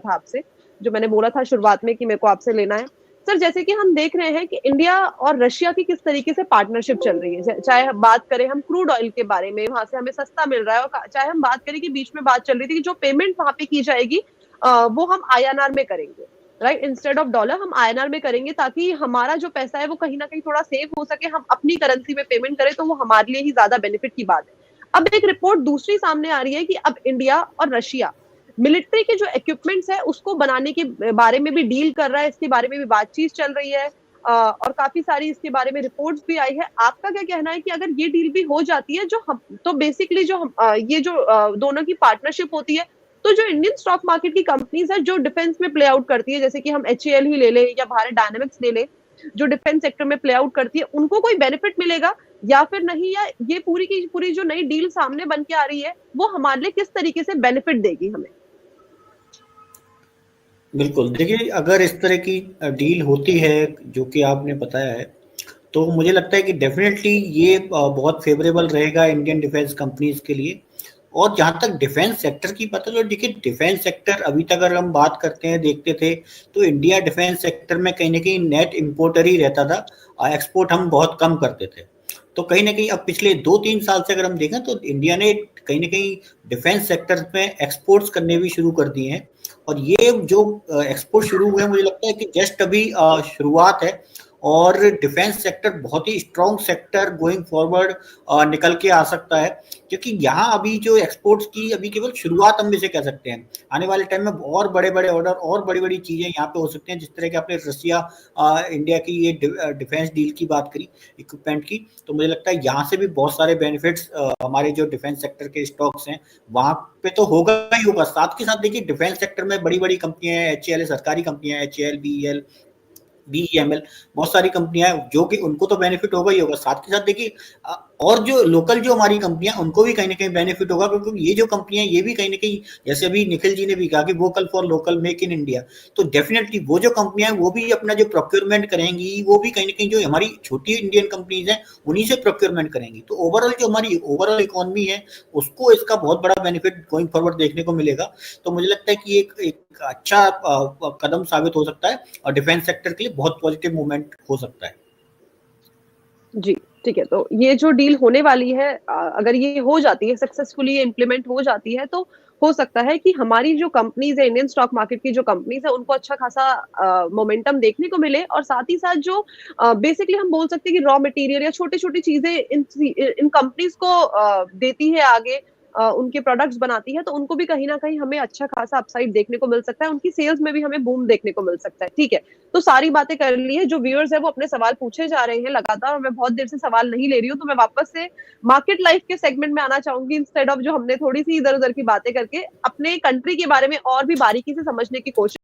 था आपसे, जो मैंने बोला था शुरुआत में कि मेरे को आपसे लेना है। सर, जैसे कि हम देख रहे हैं कि इंडिया और रशिया की किस तरीके से पार्टनरशिप चल रही है। चाहे हम बात करें हम क्रूड ऑयल के बारे में, वहां से हमें सस्ता मिल रहा है, और चाहे हम बात करें कि बीच में बात चल रही थी कि जो पेमेंट वहां पे की जाएगी वो हम आईएनआर में करेंगे, राइट, इंस्टेड ऑफ डॉलर हम आईएनआर में करेंगे, ताकि हमारा जो पैसा है वो कहीं ना कहीं थोड़ा सेव हो सके, हम अपनी करेंसी में पेमेंट करें, तो वो हमारे लिए ही ज्यादा बेनिफिट की बात है। अब एक रिपोर्ट दूसरी सामने आ रही है कि अब इंडिया और रशिया मिलिट्री के जो इक्विपमेंट्स है उसको बनाने के बारे में भी डील कर रहा है, इसके बारे में भी बातचीत चल रही है, और काफी सारी इसके बारे में रिपोर्ट्स भी आई है। आपका क्या कहना है कि अगर ये डील भी हो जाती है, जो हम तो बेसिकली जो हम ये जो दोनों की पार्टनरशिप होती है, तो जो इंडियन स्टॉक मार्केट की कंपनीज है जो डिफेंस में प्ले आउट करती है, जैसे कि हम एचएएल ही ले ले या भारत डायनामिक्स ले ले, जो डिफेंस सेक्टर में प्ले आउट करती है, उनको कोई बेनिफिट मिलेगा या फिर नहीं, या ये पूरी की पूरी जो नई डील सामने बन के आ रही है वो हमारे लिए किस तरीके से बेनिफिट देगी हमें? बिल्कुल, देखिए अगर इस तरह की डील होती है जो कि आपने बताया है, तो मुझे लगता है कि डेफिनेटली ये बहुत फेवरेबल रहेगा इंडियन डिफेंस कंपनीज के लिए। और जहाँ तक डिफेंस सेक्टर की पता, तो देखिए डिफेंस सेक्टर अभी तक अगर हम बात करते हैं, देखते थे, तो इंडिया डिफेंस सेक्टर में कहीं ना कहीं नेट इम्पोर्टर ही रहता था, एक्सपोर्ट हम बहुत कम करते थे। तो कहीं ना कहीं अब पिछले 2-3 साल से अगर हम देखें तो इंडिया ने कहीं ना कहीं डिफेंस सेक्टर में एक्सपोर्ट्स करने भी शुरू कर दिए हैं। और ये जो एक्सपोर्ट शुरू हुए, मुझे लगता है कि जस्ट अभी शुरुआत है, और डिफेंस सेक्टर बहुत ही स्ट्रॉन्ग सेक्टर गोइंग फॉरवर्ड निकल के आ सकता है, क्योंकि यहाँ अभी जो एक्सपोर्ट्स की अभी केवल शुरुआत हम इसे कह सकते हैं। आने वाले टाइम में और बड़े बड़े ऑर्डर और बड़ी बड़ी चीजें यहाँ पे हो सकती हैं, जिस तरह के आपने रशिया इंडिया की ये डिफेंस डील की बात करी, इक्विपमेंट की, तो मुझे लगता है यहाँ से भी बहुत सारे बेनिफिट्स हमारे जो डिफेंस सेक्टर के स्टॉक्स हैं वहां पे तो होगा ही होगा। साथ के साथ देखिए डिफेंस सेक्टर में बड़ी बड़ी कंपनियां हैं, एचएएल सरकारी कंपनियां, एचएएल, बीईएल, बीईएमएल, बहुत सारी कंपनियां हैं जो कि उनको तो बेनिफिट होगा ही होगा। साथ के साथ देखिए और जो लोकल जो हमारी कंपनियां, उनको भी कहीं ना कहीं बेनिफिट होगा, क्योंकि ये जो कंपनियां ये भी कहीं ना कहीं, जैसे अभी निखिल जी ने भी कहा कि vocal for local, make in India, तो डेफिनेटली वो जो कंपनियां वो भी अपना जो प्रोक्योरमेंट करेंगी, वो भी कहीं ना कहीं जो हमारी छोटी इंडियन कंपनीज हैं उन्हीं से प्रोक्योरमेंट करेंगी। तो ओवरऑल जो हमारी ओवरऑल इकोनॉमी है उसको इसका बहुत बड़ा बेनिफिट गोइंग फॉरवर्ड देखने को मिलेगा। तो मुझे लगता है कि एक अच्छा कदम साबित हो सकता है, और डिफेंस सेक्टर के लिए बहुत पॉजिटिव मूवमेंट हो सकता है। जी, ठीक है। तो ये जो डील होने वाली है, अगर ये हो जाती है सक्सेसफुली, ये इम्प्लीमेंट हो जाती है, तो हो सकता है कि हमारी जो कंपनीज है, इंडियन स्टॉक मार्केट की जो कंपनीज है, उनको अच्छा खासा मोमेंटम देखने को मिले, और साथ ही साथ जो बेसिकली हम बोल सकते हैं कि रॉ मटेरियल या छोटी छोटी चीजें इन कंपनीज को देती है आगे, उनके प्रोडक्ट्स बनाती है, तो उनको भी कहीं ना कहीं हमें अच्छा खासा अपसाइड देखने को मिल सकता है, उनकी सेल्स में भी हमें बूम देखने को मिल सकता है। ठीक है, तो सारी बातें कर ली है। जो व्यूअर्स है वो अपने सवाल पूछे जा रहे हैं लगातार, और मैं बहुत देर से सवाल नहीं ले रही हूँ, तो मैं वापस से मार्केट लाइफ के सेगमेंट में आना चाहूंगी, इंस्टेड ऑफ जो हमने थोड़ी सी इधर उधर की बातें करके अपने कंट्री के बारे में और भी बारीकी से समझने की कोशिश